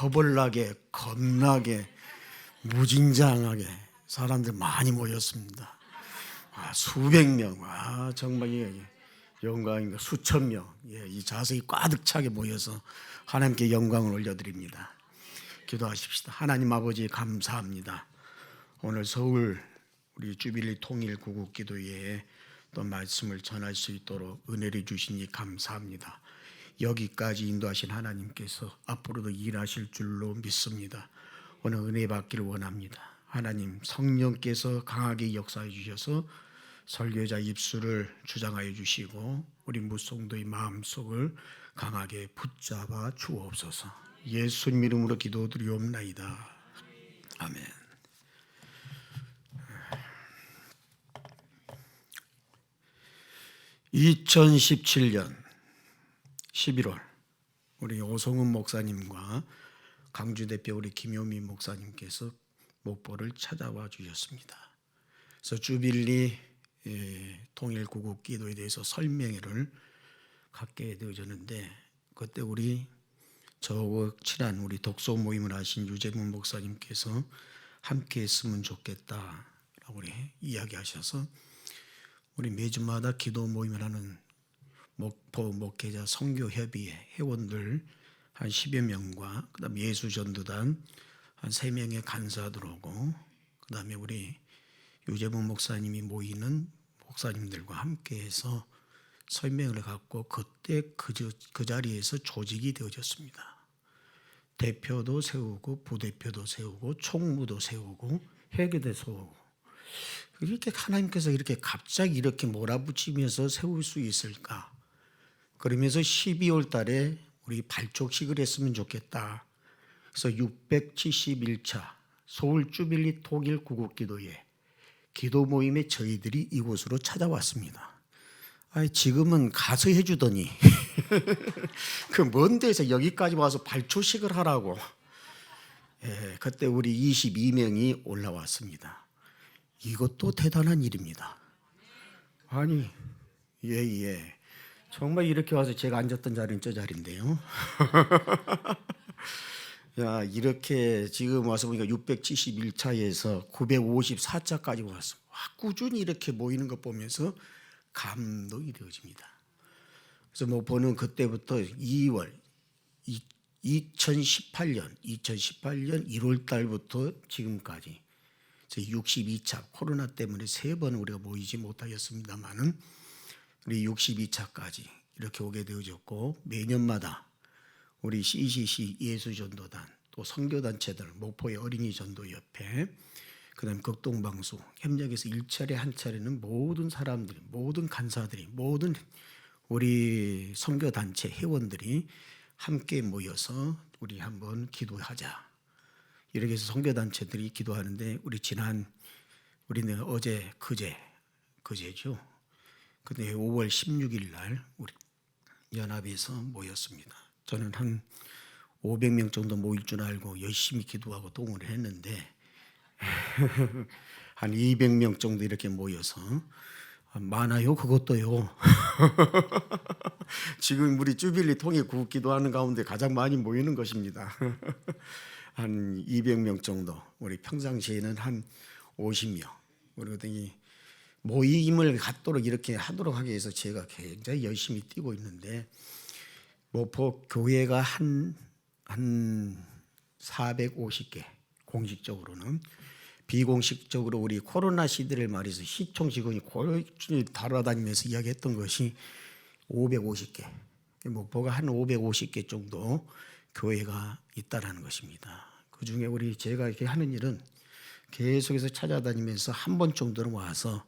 허벌나게 겁나게 무진장하게 사람들 많이 모였습니다. 수백 명, 정말 영광입니다. 수천 명, 이 좌석이 가득 차게 모여서 하나님께 영광을 올려드립니다. 기도하십시다. 하나님 아버지 감사합니다. 오늘 서울 우리 주빌리 통일 구국 기도회에 또 말씀을 전할 수 있도록 은혜를 주시니 감사합니다. 여기까지 인도하신 하나님께서 앞으로도 일하실 줄로 믿습니다. 오늘 은혜 받기를 원합니다. 하나님 성령께서 강하게 역사해 주셔서 설교자 입술을 주장하여 주시고 우리 묻성도의 마음속을 강하게 붙잡아 주옵소서. 예수님 이름으로 기도드리옵나이다. 아멘. (2017년 11월) 우리 오성훈 목사님과 강주 대표 우리 김효미 목사님께서 목포를 찾아와 주셨습니다. 그래서 주빌리 통일 구국 기도에 대해서 설명회를 갖게 되어졌는데, 그때 우리 저하고 친한 우리 독서 모임을 하신 유재문 목사님께서 함께 했으면 좋겠다라고 이야기하셔서 우리 매주마다 기도 모임을 하는 목포 목회자 선교협의회 회원들 한 10여 명과 그다음 예수전도단 한 3명의 간사들 오고 그다음에 우리 유재문 목사님이 모이는 목사님들과 함께해서 설명을 갖고 그때 그 자리에서 조직이 되어졌습니다. 대표도 세우고 부대표도 세우고 총무도 세우고 회계도 세우고, 이렇게 하나님께서 이렇게 갑자기 이렇게 몰아붙이면서 세울 수 있을까? 그러면서 12월 달에 우리 발족식을 했으면 좋겠다. 그래서 671차 서울 주빌리 통일 구국 기도회 기도 모임에 저희들이 이곳으로 찾아왔습니다. 지금은 가서 해주더니 그 먼 데서 여기까지 와서 발초식을 하라고. 그때 우리 22명이 올라왔습니다. 이것도 대단한 일입니다. 정말 이렇게 와서 제가 앉았던 자리는 저 자리인데요. 이렇게 지금 와서 보니까 671차에서 954차까지 왔어. 꾸준히 이렇게 모이는 것 보면서 감동이 되어집니다. 그래서 목포는 그때부터 2018년 1월 달부터 지금까지 62차 코로나 때문에 3번 우리가 모이지 못하였습니다만은 우리 62차까지 이렇게 오게 되어졌고, 매년마다 우리 CCC 예수전도단 또 선교단체들 목포의 어린이전도협회 그다음 극동방수 협력해서 일차례 한 차례는 모든 사람들이 모든 간사들이 모든 우리 선교단체 회원들이 함께 모여서 우리 한번 기도하자. 이렇게 해서 선교단체들이 기도하는데 우리는 어제 그제죠. 근데 5월 16일 날 우리 연합에서 모였습니다. 저는 한 500명 정도 모일 줄 알고 열심히 기도하고 동원을 했는데 한 200명 정도 이렇게 모여서 많아요. 그것도요. 지금 우리 주빌리 통일 구국 기도하는 가운데 가장 많이 모이는 것입니다. 한 200명 정도. 우리 평상시에는 한 50명. 그러더니 모임을 갖도록 이렇게 하도록 하기 위해서 제가 굉장히 열심히 뛰고 있는데, 목포 교회가 한 450개, 공식적으로는 비공식적으로 우리 코로나 시대를 말해서 시청 직원이 꾸준히 달아다니면서 이야기했던 것이 550개, 목포가 한 550개 정도 교회가 있다라는 것입니다. 그 중에 우리 제가 이렇게 하는 일은 계속해서 찾아다니면서 한 번 정도는 와서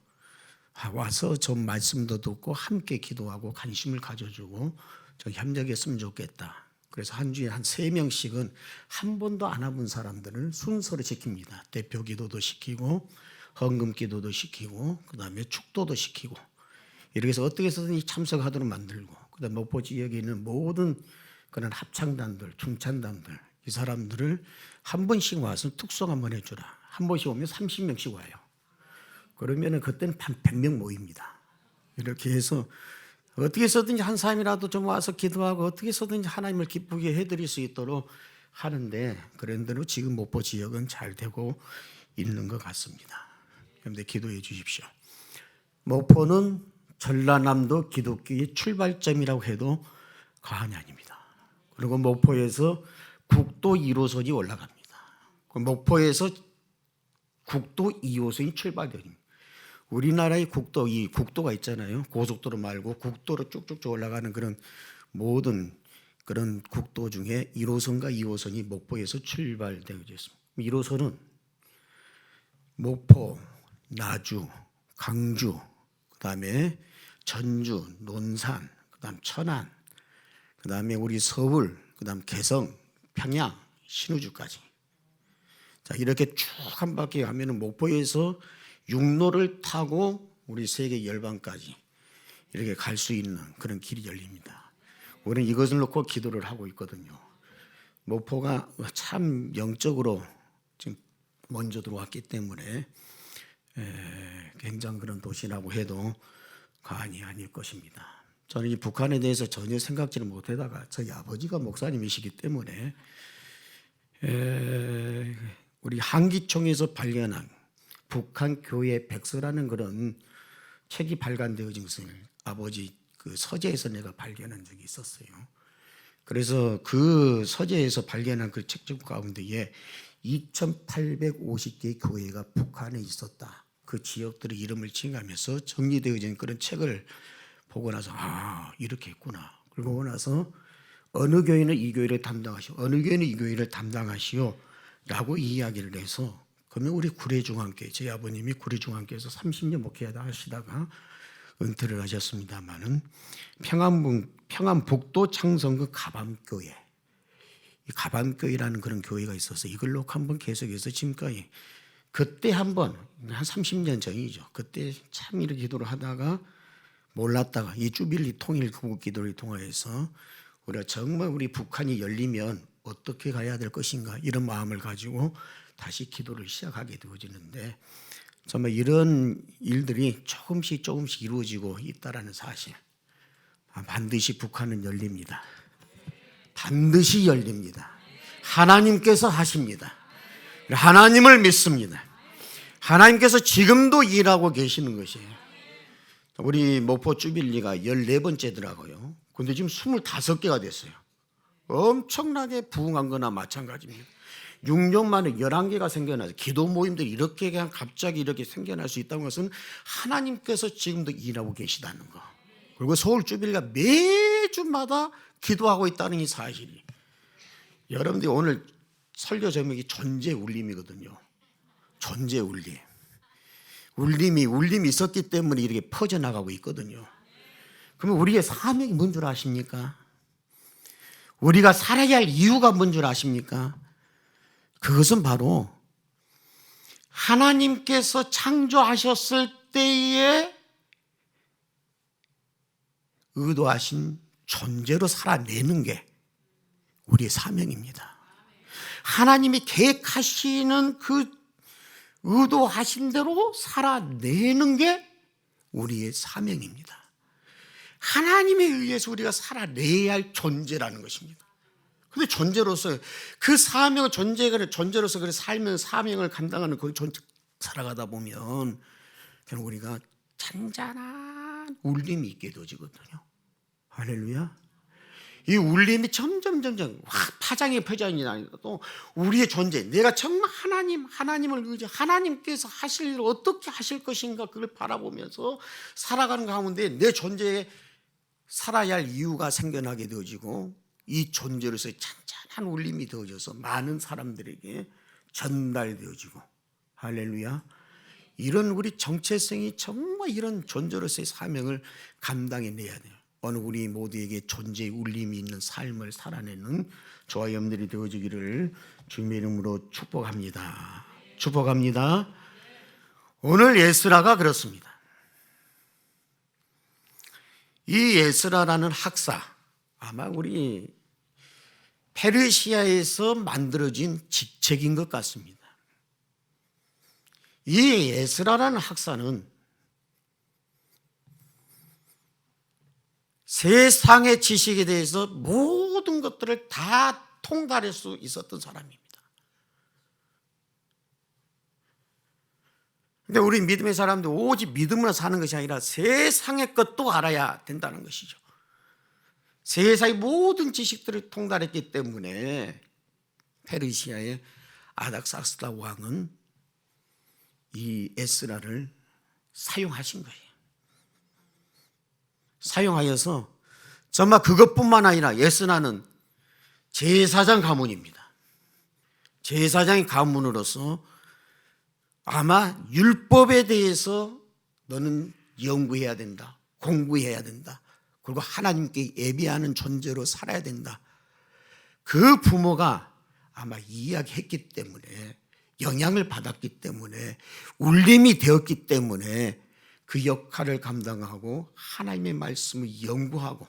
좀 말씀도 듣고 함께 기도하고 관심을 가져주고 좀 협력했으면 좋겠다. 그래서 한 주에 한 3명씩은 한 번도 안 와본 사람들을 순서로 지킵니다. 대표 기도도 시키고 헌금 기도도 시키고 그다음에 축도도 시키고, 이렇게 해서 어떻게 해서든 참석하도록 만들고, 그다음 목포 지역에 있는 모든 그런 합창단들, 중창단들, 이 사람들을 한 번씩 와서 특송 한번 해주라. 한 번씩 오면 30명씩 와요. 그러면 그때는 한 100명 모입니다. 이렇게 해서 어떻게 해서든지 한 사람이라도 좀 와서 기도하고 어떻게 해서든지 하나님을 기쁘게 해드릴 수 있도록 하는데 그런대로 지금 목포 지역은 잘 되고 있는 것 같습니다. 그런데 기도해 주십시오. 목포는 전라남도 기독교의 출발점이라고 해도 과언이 아닙니다. 그리고 목포에서 국도 1호선이 올라갑니다. 목포에서 국도 2호선이 출발됩니다. 우리나라의 국도, 이 국도가 있잖아요. 고속도로 말고 국도로 쭉쭉쭉 올라가는 그런 모든 그런 국도 중에 1호선과 2호선이 목포에서 출발되어 있습니다. 1호선은 목포, 나주, 강주, 그다음에 전주, 논산, 그다음 천안, 그다음에 우리 서울, 그다음 개성, 평양, 신우주까지. 자, 이렇게 쭉 한 바퀴 가면은 목포에서 육로를 타고 우리 세계 열방까지 이렇게 갈 수 있는 그런 길이 열립니다. 우리는 이것을 놓고 기도를 하고 있거든요. 목포가 참 영적으로 지금 먼저 들어왔기 때문에 굉장히 그런 도시라고 해도 과언이 아닐 것입니다. 저는 이 북한에 대해서 전혀 생각지를 못하다가 저희 아버지가 목사님이시기 때문에 우리 한기총에서 발견한 북한 교회 백서라는 그런 책이 발간되어진 것을 아버지 그 서재에서 내가 발견한 적이 있었어요. 그래서 그 서재에서 발견한 그 책집 가운데에 2,850개의 교회가 북한에 있었다. 그 지역들의 이름을 칭하면서 정리되어진 그런 책을 보고 나서 이렇게 했구나. 그러고 나서 어느 교회는 이 교회를 담당하시오, 어느 교회는 이 교회를 담당하시오 라고 이야기를 해서, 그러면 우리 구례중앙교회, 저희 아버님이 구례중앙교회에서 30년 목회하다 하시다가 은퇴를 하셨습니다마는 평안북도 창성구 가밤교회, 이 가밤교회라는 그런 교회가 있어서 이걸로 한번 계속해서 지금까지, 그때 한번 한 30년 전이죠. 그때 참 이렇게 기도를 하다가 몰랐다가 이 주빌리 통일 구국 기도를 통해서 우리가 정말 우리 북한이 열리면 어떻게 가야 될 것인가 이런 마음을 가지고 다시 기도를 시작하게 되어지는데, 정말 이런 일들이 조금씩 이루어지고 있다라는 사실, 반드시 북한은 열립니다. 반드시 열립니다. 하나님께서 하십니다. 하나님을 믿습니다. 하나님께서 지금도 일하고 계시는 것이에요. 우리 목포 주빌리가 14번째더라고요. 근데 지금 25개가 됐어요. 엄청나게 부흥한 거나 마찬가지입니다. 6년 만에 11개가 생겨나서 기도 모임들이 이렇게 그냥 갑자기 이렇게 생겨날 수 있다는 것은 하나님께서 지금도 일하고 계시다는 거. 그리고 서울 주빌리가 매주마다 기도하고 있다는 이 사실이, 여러분들이 오늘 설교 제목이 존재 울림이거든요. 존재 울림. 울림이 있었기 때문에 이렇게 퍼져나가고 있거든요. 그러면 우리의 사명이 뭔 줄 아십니까? 우리가 살아야 할 이유가 뭔 줄 아십니까? 그것은 바로 하나님께서 창조하셨을 때에 의도하신 존재로 살아내는 게 우리의 사명입니다. 하나님이 계획하시는 그 의도하신 대로 살아내는 게 우리의 사명입니다. 하나님에 의해서 우리가 살아내야 할 존재라는 것입니다. 근데 존재로서 그 사명을 존재로서 그래 살면 사명을 감당하는 그 존재 살아가다 보면 우리가 잔잔한 울림이 있게 되어지거든요. 할렐루야. 이 울림이 점점 파장이 나니까 또 우리의 존재, 내가 정말 하나님을 의지, 하나님께서 하실 일을 어떻게 하실 것인가 그걸 바라보면서 살아가는 가운데 내 존재에 살아야 할 이유가 생겨나게 되어지고, 이 존재로서의 잔잔한 울림이 되어져서 많은 사람들에게 전달되어지고, 할렐루야. 이런 우리 정체성이 정말 이런 존재로서의 사명을 감당해내야 돼요. 어느 우리 모두에게 존재의 울림이 있는 삶을 살아내는 저와 여러분들이 되어지기를 주님의 이름으로 축복합니다. 축복합니다. 오늘 에스라가 그렇습니다. 이 에스라라는 학사, 아마 우리 페르시아에서 만들어진 직책인 것 같습니다. 이 에스라라는 학사는 세상의 지식에 대해서 모든 것들을 다 통달할 수 있었던 사람입니다. 근데 우리 믿음의 사람들 오직 믿음으로 사는 것이 아니라 세상의 것도 알아야 된다는 것이죠. 세상의 모든 지식들을 통달했기 때문에 페르시아의 아닥사스다 왕은 이 에스라를 사용하신 거예요. 사용하여서 정말 그것뿐만 아니라 에스라는 제사장 가문입니다. 제사장의 가문으로서 아마 율법에 대해서 너는 연구해야 된다, 공부해야 된다, 그리고 하나님께 예배하는 존재로 살아야 된다. 그 부모가 아마 이야기했기 때문에, 영향을 받았기 때문에, 울림이 되었기 때문에 그 역할을 감당하고 하나님의 말씀을 연구하고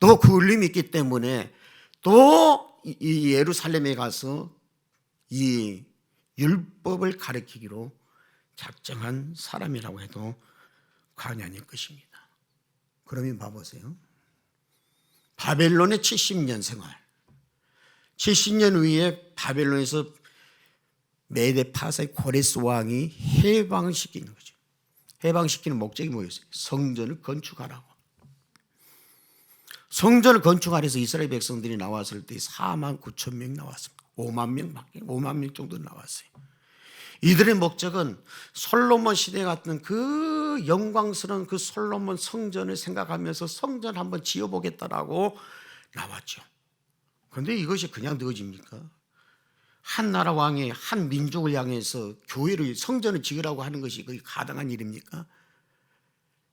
또 그 울림이 있기 때문에 또 이 예루살렘에 가서 이 율법을 가르치기로 작정한 사람이라고 해도 과언이 아닐 것입니다. 그러면 봐보세요. 바벨론의 70년 생활, 70년 후에 바벨론에서 메데 파사의 고레스 왕이 해방시키는 거죠. 해방시키는 목적이 뭐였어요? 성전을 건축하라고. 성전을 건축하라 해서 이스라엘 백성들이 나왔을 때 4만 9천 명 나왔습니다. 5만 명 정도 나왔어요. 이들의 목적은 솔로몬 시대 같은 그 영광스러운 그 솔로몬 성전을 생각하면서 성전 한번 지어보겠다라고 나왔죠. 그런데 이것이 그냥 되어집니까? 한 나라 왕이 한 민족을 향해서 교회를, 성전을 지으라고 하는 것이 거의 가당한 일입니까?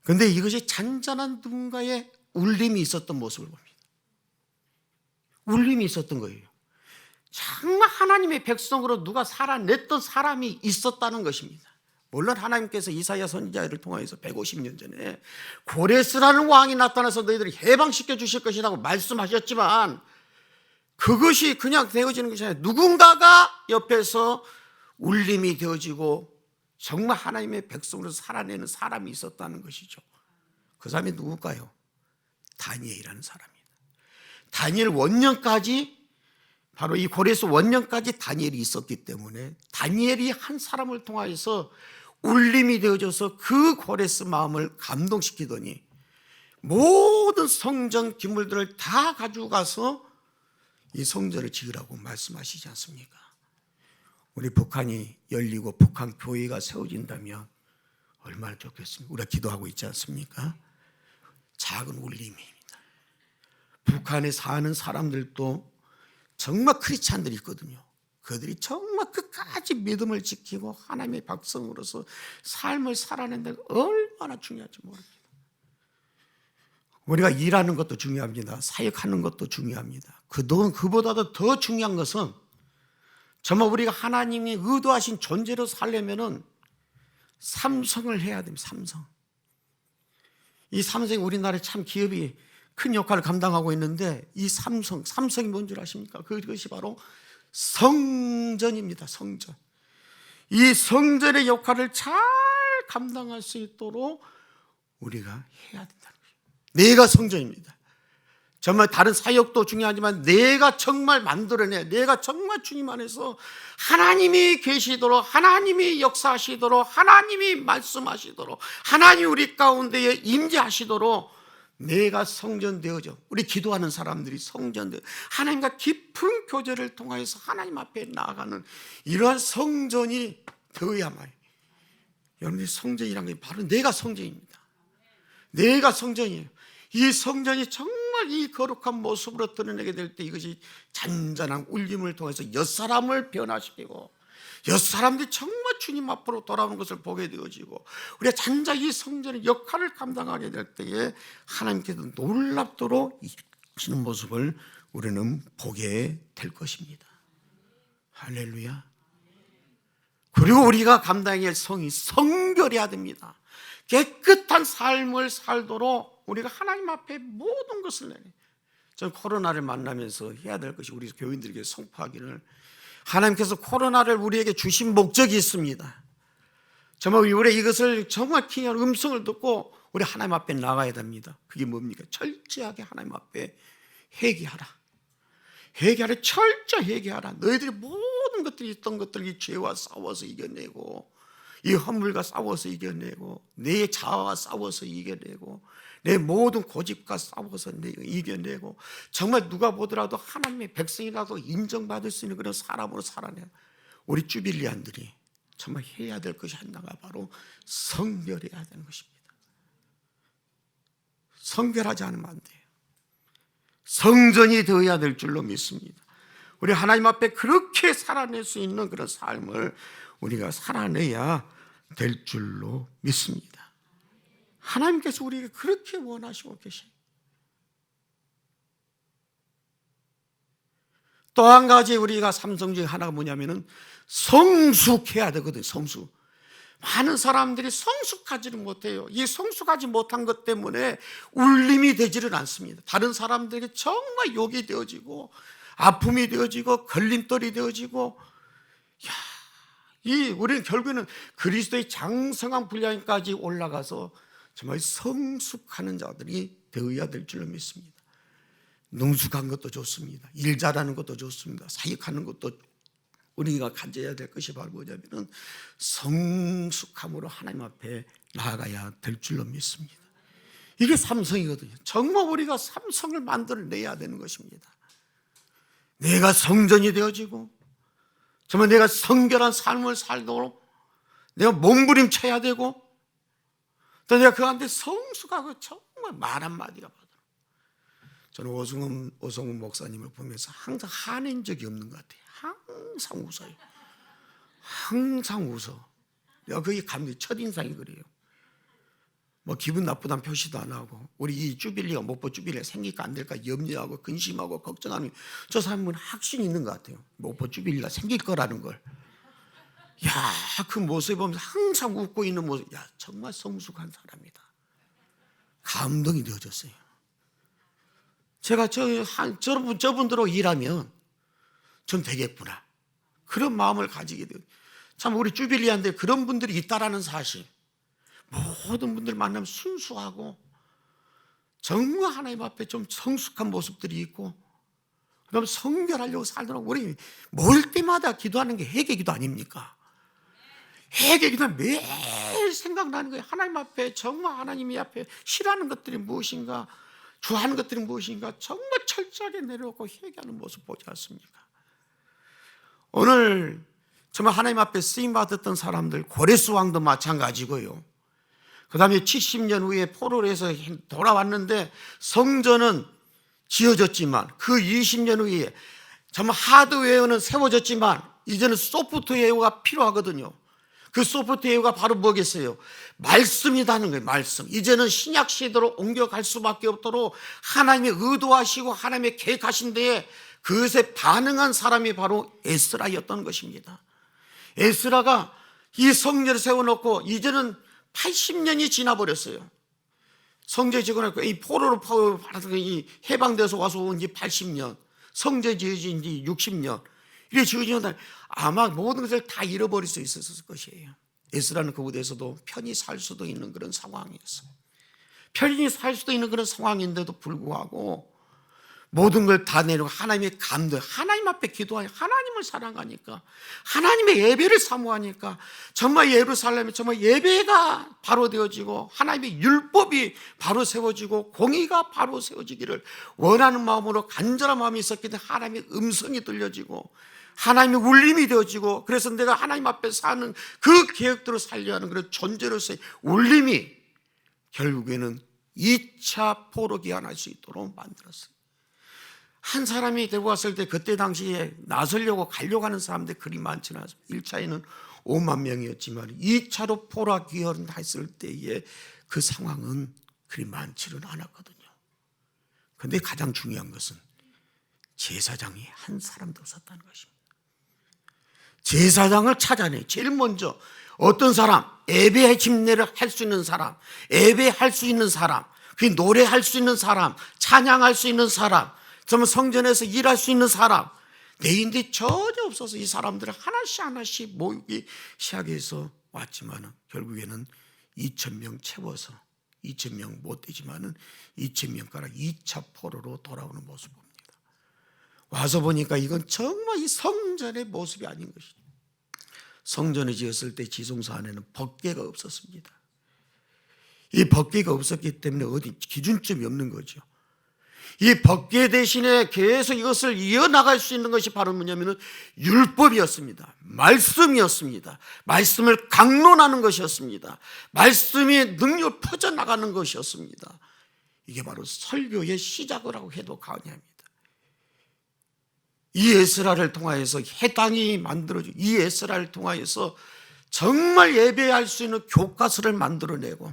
그런데 이것이 잔잔한 누군가의 울림이 있었던 모습을 봅니다. 울림이 있었던 거예요. 정말 하나님의 백성으로 누가 살아냈던 사람이 있었다는 것입니다. 물론 하나님께서 이사야 선지자를 통해서 150년 전에 고레스라는 왕이 나타나서 너희들을 해방시켜 주실 것이라고 말씀하셨지만 그것이 그냥 되어지는 것이 아니라 누군가가 옆에서 울림이 되어지고 정말 하나님의 백성으로 살아내는 사람이 있었다는 것이죠. 그 사람이 누굴까요? 다니엘이라는 사람입니다. 다니엘 원년까지, 바로 이 고레스 원년까지 다니엘이 있었기 때문에 다니엘이 한 사람을 통하여서 울림이 되어져서 그 고레스 마음을 감동시키더니 모든 성전 기물들을 다 가지고 가서 이 성전을 지으라고 말씀하시지 않습니까? 우리 북한이 열리고 북한 교회가 세워진다면 얼마나 좋겠습니까? 우리가 기도하고 있지 않습니까? 작은 울림입니다. 북한에 사는 사람들도 정말 크리스찬들이 있거든요. 그들이 정말 끝까지 믿음을 지키고 하나님의 백성으로서 삶을 살아낸다는 게 얼마나 중요한지 모릅니다. 우리가 일하는 것도 중요합니다. 사역하는 것도 중요합니다. 그보다도 더 중요한 것은 정말 우리가 하나님이 의도하신 존재로 살려면은 삼성을 해야 됩니다. 삼성. 이 삼성이 우리나라에 참 기업이 큰 역할을 감당하고 있는데 이 삼성이 뭔 줄 아십니까? 그것이 바로 성전입니다. 성전. 이 성전의 역할을 잘 감당할 수 있도록 우리가 해야 된다는 거예요. 내가 성전입니다. 정말 다른 사역도 중요하지만 내가 정말 만들어내, 내가 정말 주님 안에서 하나님이 계시도록, 하나님이 역사하시도록, 하나님이 말씀하시도록, 하나님이 우리 가운데에 임재하시도록 내가 성전되어져, 우리 기도하는 사람들이 성전되어 하나님과 깊은 교제를 통해서 하나님 앞에 나아가는 이러한 성전이 되어야만. 여러분들 성전이란 게 바로 내가 성전입니다. 내가 성전이에요. 이 성전이 정말 이 거룩한 모습으로 드러내게 될 때 이것이 잔잔한 울림을 통해서 옛사람을 변화시키고 옛사람들이 정말 주님 앞으로 돌아오는 것을 보게 되어지고 우리가 잔잔히 이 성전의 역할을 감당하게 될 때에 하나님께서 놀랍도록 이루시는 모습을 우리는 보게 될 것입니다. 할렐루야. 그리고 우리가 감당해야 할 성이 성결해야 됩니다. 깨끗한 삶을 살도록 우리가 하나님 앞에 모든 것을 내내. 저는 코로나를 만나면서 해야 될 것이 우리 교인들에게 선포하기를, 하나님께서 코로나를 우리에게 주신 목적이 있습니다. 정말 우리 이것을 정확히 음성을 듣고 우리 하나님 앞에 나가야 됩니다. 그게 뭡니까? 철저하게 하나님 앞에 회개하라. 회개하라. 철저히 회개하라. 너희들이 모든 것들이 있던 것들이 죄와 싸워서 이겨내고, 이 허물과 싸워서 이겨내고, 내 자아와 싸워서 이겨내고, 내 모든 고집과 싸워서 이겨내고, 정말 누가 보더라도 하나님의 백성이라도 인정받을 수 있는 그런 사람으로 살아내. 우리 주빌리안들이 정말 해야 될 것이 하나가 바로 성결해야 되는 것입니다. 성결하지 않으면 안 돼요. 성전이 되어야 될 줄로 믿습니다. 우리 하나님 앞에 그렇게 살아낼 수 있는 그런 삶을 우리가 살아내야 될 줄로 믿습니다. 하나님께서 우리에게 그렇게 원하시고 계셔요. 또 한 가지 우리가 삼성 중에 하나가 뭐냐면은 성숙해야 되거든요. 성숙. 많은 사람들이 성숙하지를 못해요. 이 성숙하지 못한 것 때문에 울림이 되지를 않습니다. 다른 사람들에게 정말 욕이 되어지고, 아픔이 되어지고, 걸림돌이 되어지고, 우리는 결국에는 그리스도의 장성한 분량까지 올라가서 정말 성숙하는 자들이 되어야 될 줄로 믿습니다. 능숙한 것도 좋습니다. 일 잘하는 것도 좋습니다. 사역하는 것도 우리가 가져야 될 것이 바로 뭐냐면은 성숙함으로 하나님 앞에 나아가야 될 줄로 믿습니다. 이게 삼성이거든요. 정말 우리가 삼성을 만들어내야 되는 것입니다. 내가 성전이 되어지고, 정말 내가 성결한 삶을 살도록 내가 몸부림쳐야 되고, 또 내가 그 가운데 성숙하고 정말 말 한마디가 받아. 저는 오성훈 목사님을 보면서 항상 화낸 적이 없는 것 같아요. 항상 웃어요. 항상 웃어. 내가 그게 감독 첫인상이 그래요. 뭐 기분 나쁘다는 표시도 안 하고, 우리 이 주빌리가 목포 주빌리가 생길까 안 될까 염려하고 근심하고 걱정하는, 저 사람은 확신이 있는 것 같아요. 목포 주빌리가 생길 거라는 걸. 야, 그 모습을 보면서 항상 웃고 있는 모습, 야, 정말 성숙한 사람이다. 감동이 되어졌어요. 제가 저분들하고 일하면 전 되겠구나, 그런 마음을 가지게 돼요. 참 우리 주빌리한테 그런 분들이 있다라는 사실, 모든 분들 만나면 순수하고 정말 하나님 앞에 좀 성숙한 모습들이 있고, 그다음에 성결하려고 살더라고. 우리 모일 때마다 기도하는 게 회개기도 아닙니까? 회개기도 매일 생각나는 거예요. 하나님 앞에, 정말 하나님이 앞에 싫어하는 것들이 무엇인가, 좋아하는 것들이 무엇인가 정말 철저하게 내려놓고 회개하는 모습 보지 않습니까? 오늘 정말 하나님 앞에 쓰임받았던 사람들, 고레스 왕도 마찬가지고요. 그 다음에 70년 후에 포로를 해서 돌아왔는데 성전은 지어졌지만, 그 20년 후에 정말 하드웨어는 세워졌지만 이제는 소프트웨어가 필요하거든요. 그 소프트웨어가 바로 뭐겠어요? 말씀이라는 거예요. 말씀. 이제는 신약 시대로 옮겨갈 수밖에 없도록 하나님의 의도하시고 하나님의 계획하신 데에 그것에 반응한 사람이 바로 에스라였던 것입니다. 에스라가 이 성전을 세워놓고 이제는 80년이 지나버렸어요. 성전 지어놓고 이 포로로 이 해방돼서 와서 온 지 80년, 성전 지어진 지 60년, 이렇게 지어진 아마 모든 것을 다 잃어버릴 수 있었을 것이에요. 에스라는 그곳에서도 편히 살 수도 있는 그런 상황이었어요. 편히 살 수도 있는 그런 상황인데도 불구하고 모든 걸 다 내리고 하나님의 감동, 하나님 앞에 기도하니까, 하나님을 사랑하니까, 하나님의 예배를 사모하니까 정말 예루살렘에 정말 예배가 바로 되어지고 하나님의 율법이 바로 세워지고 공의가 바로 세워지기를 원하는 마음으로 간절한 마음이 있었기 때문에 하나님의 음성이 들려지고 하나님의 울림이 되어지고, 그래서 내가 하나님 앞에 사는 그 계획대로 살려야 하는 그런 존재로서의 울림이 결국에는 2차 포로 귀환할 수 있도록 만들었어요. 한 사람이 데리고 왔을 때 그때 당시에 나서려고 가려고 하는 사람들이 그리 많지는 않습니다. 1차에는 5만 명이었지만 2차로 포로 귀환했을 때의 그 상황은 그리 많지는 않았거든요. 그런데 가장 중요한 것은 제사장이 한 사람도 없었다는 것입니다. 제사장을 찾아내. 제일 먼저 어떤 사람, 예배의 집례를 할 수 있는 사람, 예배할 수 있는 사람, 그 노래할 수 있는 사람, 찬양할 수 있는 사람, 정말 성전에서 일할 수 있는 사람, 내인들이 전혀 없어서 이 사람들을 하나씩 모이기 시작해서 왔지만 결국에는 2,000명 채워서, 2,000명 못 되지만은 2,000명가량 2차 포로로 돌아오는 모습 봅니다. 와서 보니까 이건 정말 이 성전의 모습이 아닌 것이죠. 성전을 지었을 때 지성소 안에는 법궤가 없었습니다. 이 법궤가 없었기 때문에 어디 기준점이 없는 거죠. 이 법궤 대신에 계속 이것을 이어나갈 수 있는 것이 바로 뭐냐면 율법이었습니다. 말씀이었습니다. 말씀을 강론하는 것이었습니다. 말씀의 능력을 퍼져나가는 것이었습니다. 이게 바로 설교의 시작을 하고 해도 과언이 아닙니다. 이 에스라를 통하여서 해당이 만들어지고 이 에스라를 통하여서 정말 예배할 수 있는 교과서를 만들어내고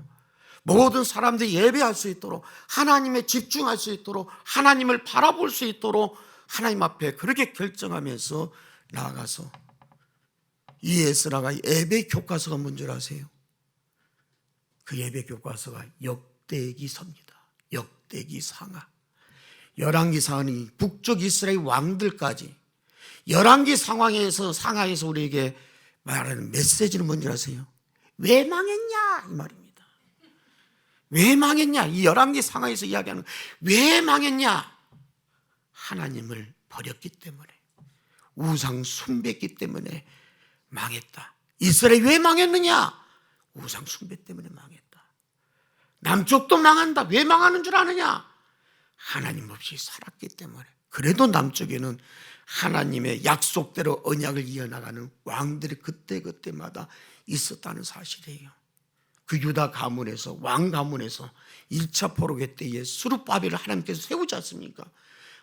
모든 사람들이 예배할 수 있도록 하나님에 집중할 수 있도록 하나님을 바라볼 수 있도록 하나님 앞에 그렇게 결정하면서 나아가서 이 에스라가 예배 교과서가 뭔 줄 아세요? 그 예배 교과서가 역대기서입니다. 역대기상하. 열왕기상하는 북쪽 이스라엘 왕들까지 열왕기 상하에서 우리에게 말하는 메시지는 뭔지 아세요? 왜 망했냐 이 말입니다. 왜 망했냐? 이 열왕기 상하에서 이야기하는 왜 망했냐? 하나님을 버렸기 때문에, 우상 숭배했기 때문에 망했다. 이스라엘이 왜 망했느냐? 우상 숭배 때문에 망했다. 남쪽도 망한다. 왜 망하는 줄 아느냐? 하나님 없이 살았기 때문에. 그래도 남쪽에는 하나님의 약속대로 언약을 이어나가는 왕들이 그때마다 있었다는 사실이에요. 그 유다 가문에서, 왕 가문에서 1차 포로기 때에 스룹바벨을 하나님께서 세우지 않습니까?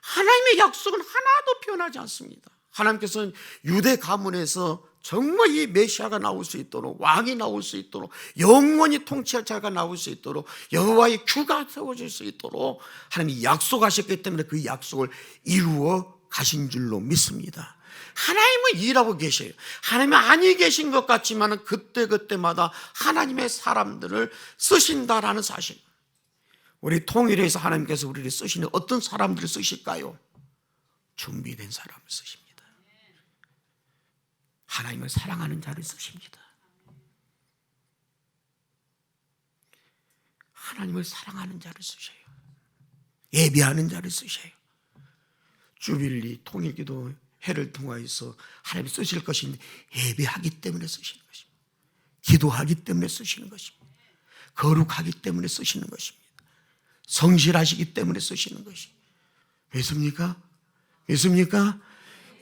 하나님의 약속은 하나도 변하지 않습니다. 하나님께서는 유대 가문에서 정말 이 메시아가 나올 수 있도록, 왕이 나올 수 있도록, 영원히 통치할 자가 나올 수 있도록, 여호와의 규가 세워질 수 있도록 하나님이 약속하셨기 때문에 그 약속을 이루어 가신 줄로 믿습니다. 하나님은 일하고 계셔요. 하나님은 아니 계신 것 같지만 그때마다 하나님의 사람들을 쓰신다라는 사실. 우리 통일에서 하나님께서 우리를 쓰시는 어떤 사람들을 쓰실까요? 준비된 사람을 쓰십니다. 하나님을 사랑하는 자를 쓰십니다. 하나님을 사랑하는 자를 쓰셔요. 예배하는 자를 쓰셔요. 주빌리 통일기도 해를 통하여서 하나님이 쓰실 것인데 예배하기 때문에 쓰시는 것입니다. 기도하기 때문에 쓰시는 것입니다. 거룩하기 때문에 쓰시는 것입니다. 성실하시기 때문에 쓰시는 것입니다. 믿습니까? 믿습니까?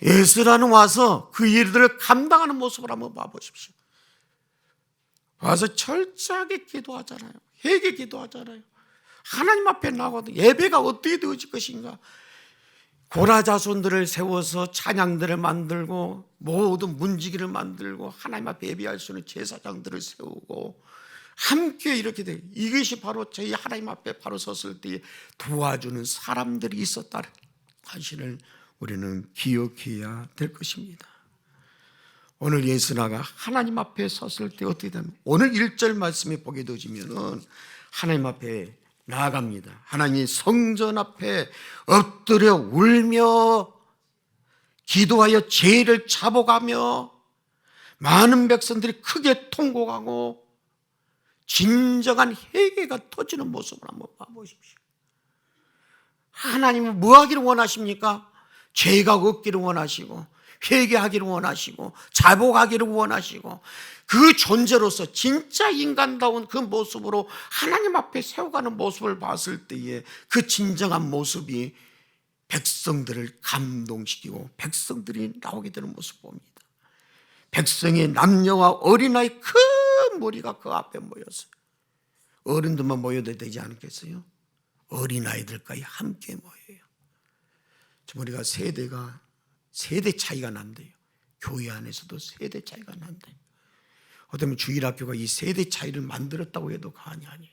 에스라는 와서 그 일들을 감당하는 모습을 한번 봐보십시오. 와서 철저하게 기도하잖아요. 회개 기도하잖아요. 하나님 앞에 나가도 예배가 어떻게 되어질 것인가. 고라 자손들을 세워서 찬양들을 만들고 모든 문지기를 만들고 하나님 앞에 예배할 수 있는 제사장들을 세우고 함께 이렇게 돼요. 이것이 바로 저희 하나님 앞에 바로 섰을 때 도와주는 사람들이 있었다는 사실을 우리는 기억해야 될 것입니다. 오늘 예수나가 하나님 앞에 섰을 때 어떻게 되면 오늘 1절 말씀에 보게 되어지면은 하나님 앞에 나아갑니다. 하나님이 성전 앞에 엎드려 울며 기도하여 죄를 잡아가며 많은 백성들이 크게 통곡하고 진정한 회개가 터지는 모습을 한번 봐보십시오. 하나님은 뭐 하기를 원하십니까? 죄가 없기를 원하시고 회개하기를 원하시고 자복하기를 원하시고 그 존재로서 진짜 인간다운 그 모습으로 하나님 앞에 세워가는 모습을 봤을 때에 그 진정한 모습이 백성들을 감동시키고 백성들이 나오게 되는 모습을 봅니다. 백성의 남녀와 어린아이 큰 무리가 그 앞에 모였어요. 어른들만 모여도 되지 않겠어요? 어린아이들까지 함께 모여요. 우리가 세대 차이가 난대요. 교회 안에서도 세대 차이가 난대요. 어쩌면 주일학교가 이 세대 차이를 만들었다고 해도 과언이 아니에요.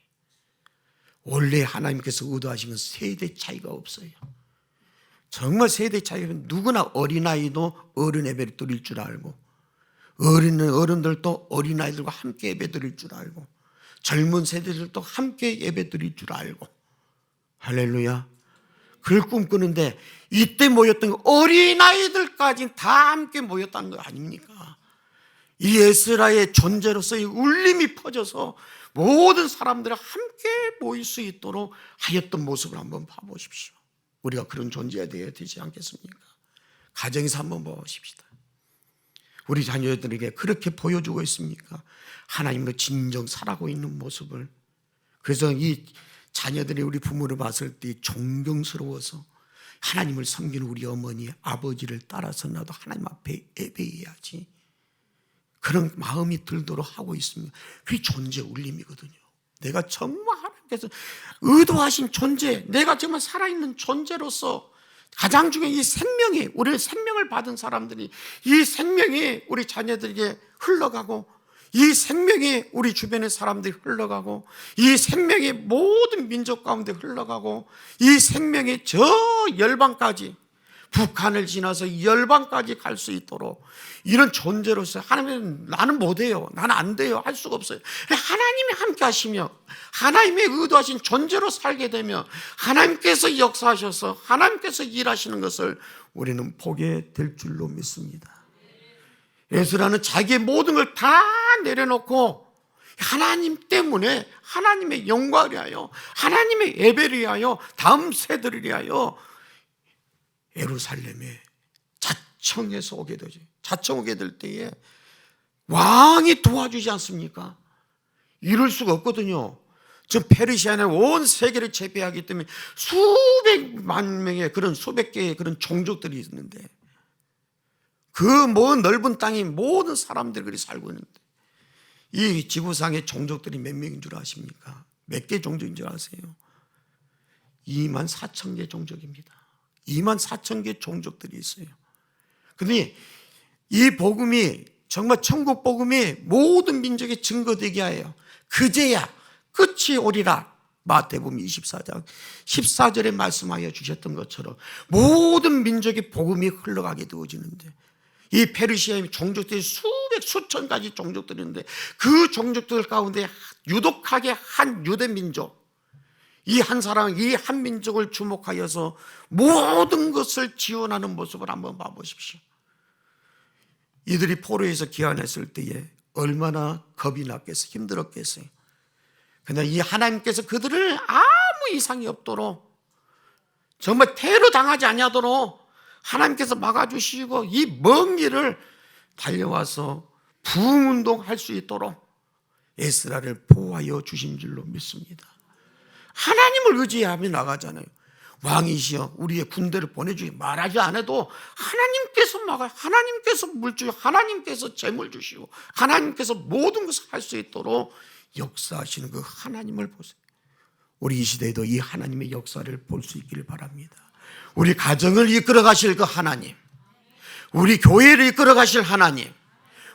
원래 하나님께서 의도하신 건 세대 차이가 없어요. 정말 세대 차이는 누구나 어린아이도 어른 예배를 드릴 줄 알고 어른들도 어린아이들과 함께 예배 드릴 줄 알고 젊은 세대들도 함께 예배 드릴 줄 알고 할렐루야. 그걸 꿈꾸는데 이때 모였던 어린아이들까지 다 함께 모였다는 거 아닙니까? 이 에스라의 존재로서의 울림이 퍼져서 모든 사람들이 함께 모일 수 있도록 하였던 모습을 한번 봐보십시오. 우리가 그런 존재가 되어야 되지 않겠습니까? 가정에서 한번 보십시다. 우리 자녀들에게 그렇게 보여주고 있습니까? 하나님으로 진정 살아가고 있는 모습을. 그래서 이 자녀들이 우리 부모를 봤을 때 존경스러워서 하나님을 섬기는 우리 어머니, 아버지를 따라서 나도 하나님 앞에 예배해야지, 그런 마음이 들도록 하고 있습니다. 그게 존재 울림이거든요. 내가 정말 하나님께서 의도하신 존재, 내가 정말 살아있는 존재로서 가장 중요한 이 생명이, 우리 생명을 받은 사람들이 이 생명이 우리 자녀들에게 흘러가고, 이 생명이 우리 주변의 사람들이 흘러가고, 이 생명이 모든 민족 가운데 흘러가고, 이 생명이 저 열방까지, 북한을 지나서 열방까지 갈 수 있도록 이런 존재로서 하나님은 나는 못해요, 나는 안 돼요, 할 수가 없어요. 하나님이 함께 하시며 하나님의 의도하신 존재로 살게 되면 하나님께서 역사하셔서 하나님께서 일하시는 것을 우리는 보게 될 줄로 믿습니다. 에스라는 자기의 모든 걸 다 내려놓고 하나님 때문에, 하나님의 영광을 위하여, 하나님의 예배를 위하여, 다음 세대를 위하여 예루살렘에 자청해서 오게 되죠. 자청 오게 될 때에 왕이 도와주지 않습니까? 이럴 수가 없거든요. 지금 페르시아는 온 세계를 제패하기 때문에 수백만 명의 그런, 수백 개의 그런 종족들이 있는데, 그 먼 넓은 땅이 모든 사람들이 그리 살고 있는데, 이 지구상의 종족들이 몇 명인 줄 아십니까? 몇 개 종족인 줄 아세요? 24,000개 종족입니다. 24,000개 종족들이 있어요. 그런데 이 복음이 정말 천국 복음이 모든 민족에 증거되게 하여 그제야 끝이 오리라. 마태복음 24장 14절에 말씀하여 주셨던 것처럼 모든 민족의 복음이 흘러가게 되어지는데, 이 페르시아의 종족들이 수백 수천 가지 종족들이 있는데, 그 종족들 가운데 유독하게 한 유대 민족, 이 한 사람, 이 한 민족을 주목하여서 모든 것을 지원하는 모습을 한번 봐보십시오. 이들이 포로에서 귀환했을 때에 얼마나 겁이 났겠어요, 힘들었겠어요. 그러나 이 하나님께서 그들을 아무 이상이 없도록, 정말 테러 당하지 아니하도록 하나님께서 막아주시고, 이 먼 길을 달려와서 부흥운동 할 수 있도록 에스라를 보호하여 주신 줄로 믿습니다. 하나님을 의지하며 나가잖아요. 왕이시여 우리의 군대를 보내주시, 말하지 않아도 하나님께서 막아, 하나님께서 물 주시고, 하나님께서 재물 주시고, 하나님께서 모든 것을 할 수 있도록 역사하시는 그 하나님을 보세요. 우리 이 시대에도 이 하나님의 역사를 볼 수 있기를 바랍니다. 우리 가정을 이끌어 가실 그 하나님, 우리 교회를 이끌어 가실 하나님,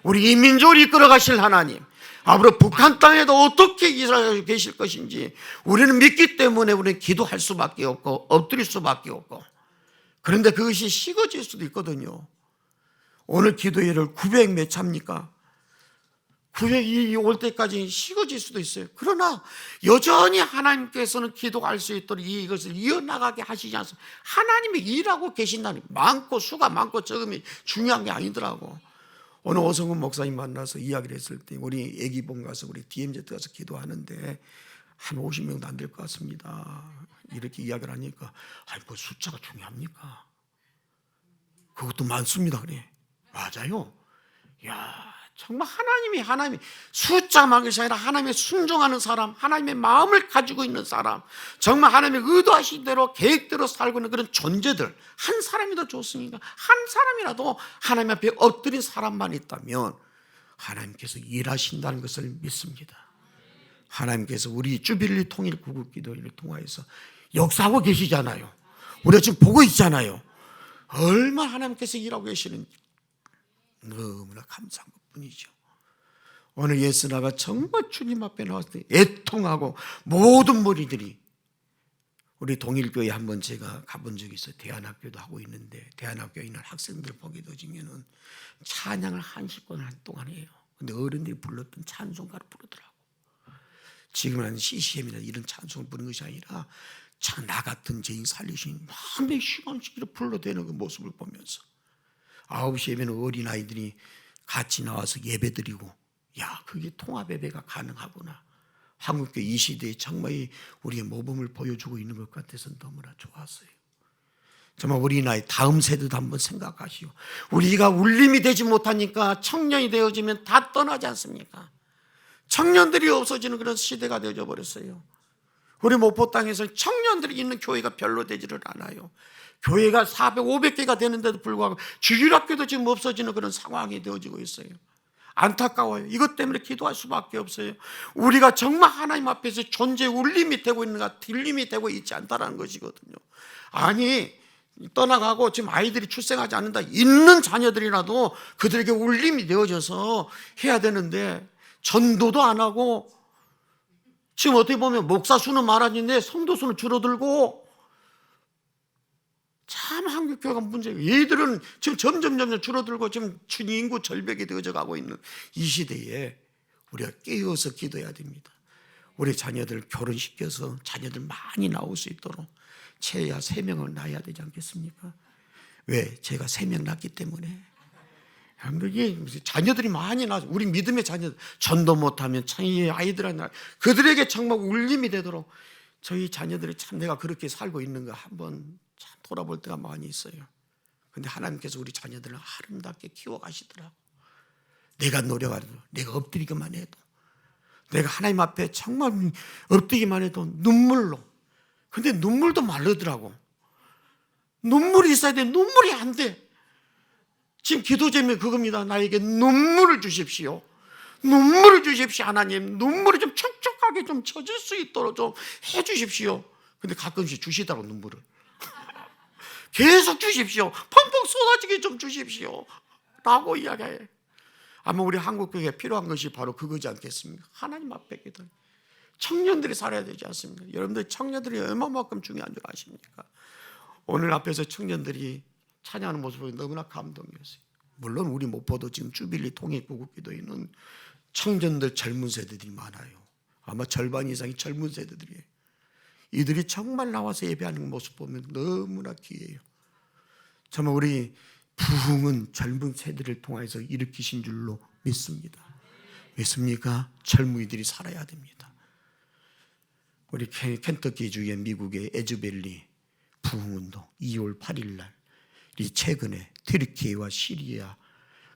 우리 인민족을 이끌어 가실 하나님, 앞으로 북한 땅에도 어떻게 일하고 계실 것인지 우리는 믿기 때문에 우리는 기도할 수밖에 없고 엎드릴 수밖에 없고, 그런데 그것이 식어질 수도 있거든요. 오늘 기도회를 900 몇 차입니까? 900이 올 때까지 식어질 수도 있어요. 그러나 여전히 하나님께서는 기도할 수 있도록 이것을 이어나가게 하시지 않습니까? 하나님이 일하고 계신다니, 많고 수가 많고 적음이 중요한 게 아니더라고. 오늘 오성근 목사님 만나서 이야기를 했을 때 우리 애기봉 가서 우리 DMZ 가서 기도하는데 한 50명도 안 될 것 같습니다. 이렇게 이야기를 하니까, 아니 뭐 숫자가 중요합니까? 그것도 많습니다. 그래. 맞아요. 야, 정말 하나님이 숫자만 것이 아니라 하나님의 순종하는 사람, 하나님의 마음을 가지고 있는 사람, 정말 하나님의 의도하신 대로 계획대로 살고 있는 그런 존재들, 한 사람이라도 좋습니까? 한 사람이라도 하나님 앞에 엎드린 사람만 있다면 하나님께서 일하신다는 것을 믿습니다. 하나님께서 우리 주빌리 통일 구국기도회를 통하여서 역사하고 계시잖아요. 우리가 지금 보고 있잖아요. 얼마나 하나님께서 일하고 계시는지 너무나 감사한 것뿐이죠. 오늘 예스나가 정말 주님 앞에 나왔을 때 애통하고, 모든 무리들이, 우리 동일교회 한번 제가 가본 적이 있어요. 대안학교도 하고 있는데 대안학교에 있는 학생들 보게 되지면은 찬양을 1시간 동안 해요. 근데 어른들이 불렀던 찬송가를 부르더라고. 지금은 CCM이나 이런 찬송을 부르는 것이 아니라 참 나 같은 죄인 살리신 몇 시간씩 이렇게 불러대는 그 모습을 보면서 9시에 되면 어린아이들이 같이 나와서 예배드리고, 야, 그게 통합예배가 가능하구나. 한국교회 이 시대에 정말 우리의 모범을 보여주고 있는 것 같아서 너무나 좋았어요. 정말 우리 나이 다음 세대도 한번 생각하시오. 우리가 울림이 되지 못하니까 청년이 되어지면 다 떠나지 않습니까? 청년들이 없어지는 그런 시대가 되어져 버렸어요. 우리 목포 땅에서 청년들이 있는 교회가 별로 되지를 않아요. 교회가 400, 500개가 되는데도 불구하고 주일학교도 지금 없어지는 그런 상황이 되어지고 있어요. 안타까워요. 이것 때문에 기도할 수밖에 없어요. 우리가 정말 하나님 앞에서 존재의 울림이 되고 있는가, 들림이 되고 있지 않다는 것이거든요. 아니, 떠나가고 지금 아이들이 출생하지 않는다, 있는 자녀들이라도 그들에게 울림이 되어져서 해야 되는데 전도도 안 하고, 지금 어떻게 보면 목사 수는 많아지는데 성도 수는 줄어들고, 참 한국교회가 문제예요. 얘들은 지금 점점 줄어들고 지금 인구 절벽이 되어져 가고 있는 이 시대에 우리가 깨어서 기도해야 됩니다. 우리 자녀들 결혼시켜서 자녀들 많이 나올 수 있도록 최하 3명을 낳아야 되지 않겠습니까? 왜? 제가 3명 낳기 때문에. 자녀들이 많이 나서 우리 믿음의 자녀들, 전도 못하면 이 아이들한테 그들에게 정말 울림이 되도록 저희 자녀들이 참 내가 그렇게 살고 있는가 한번 참 돌아볼 때가 많이 있어요. 근데 하나님께서 우리 자녀들을 아름답게 키워가시더라고. 내가 노력하도, 내가 엎드리기만 해도, 내가 하나님 앞에 정말 엎드리기만 해도 눈물로. 근데 눈물도 마르더라고. 눈물이 있어야 돼. 눈물이 안 돼. 지금 기도 제목이 그겁니다. 나에게 눈물을 주십시오. 눈물을 주십시오. 하나님, 눈물이 좀 촉촉하게 좀 젖을 수 있도록 좀 해주십시오. 근데 가끔씩 주시더라고, 눈물을. 계속 주십시오. 펑펑 쏟아지게 좀 주십시오. 라고 이야기해. 아마 우리 한국교회에 필요한 것이 바로 그거지 않겠습니까? 하나님 앞에 기도. 청년들이 살아야 되지 않습니까? 여러분들 청년들이 얼마만큼 중요한 줄 아십니까? 오늘 앞에서 청년들이 찬양하는 모습이 너무나 감동이었어요. 물론 우리 목포도 지금 주빌리 통일구국기도회는 청년들 젊은 세대들이 많아요. 아마 절반 이상이 젊은 세대들이에요. 이들이 정말 나와서 예배하는 모습 보면 너무나 귀해요. 정말 우리 부흥은 젊은 세대를 통해서 일으키신 줄로 믿습니다. 믿습니까? 젊은이들이 살아야 됩니다. 우리 켄터키주의 미국의 에즈밸리 부흥운동 2월 8일 날 이 최근에 튀르키예와 시리아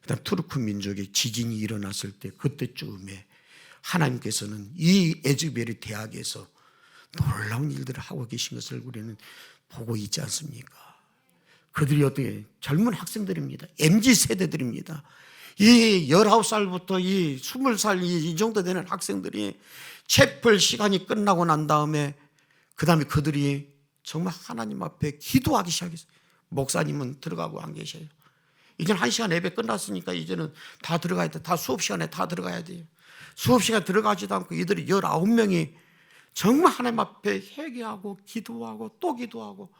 그다음 투르크 민족의 지진이 일어났을 때 그때쯤에 하나님께서는 이 에즈베리 대학에서 놀라운 일들을 하고 계신 것을 우리는 보고 있지 않습니까? 그들이 어떻게 젊은 학생들입니다. MZ 세대들입니다. 이 19살부터 이 20살 이 정도 되는 학생들이 채플 시간이 끝나고 난 다음에 그 다음에 그들이 정말 하나님 앞에 기도하기 시작했어요. 목사님은 들어가고 안 계셔요. 이제는 1시간 예배 끝났으니까 이제는 다 들어가야 돼. 다 수업 시간에 다 들어가야 돼요. 수업 시간 들어가지도 않고 이들이 19명이 정말 하나님 앞에 회개하고 기도하고 또 기도하고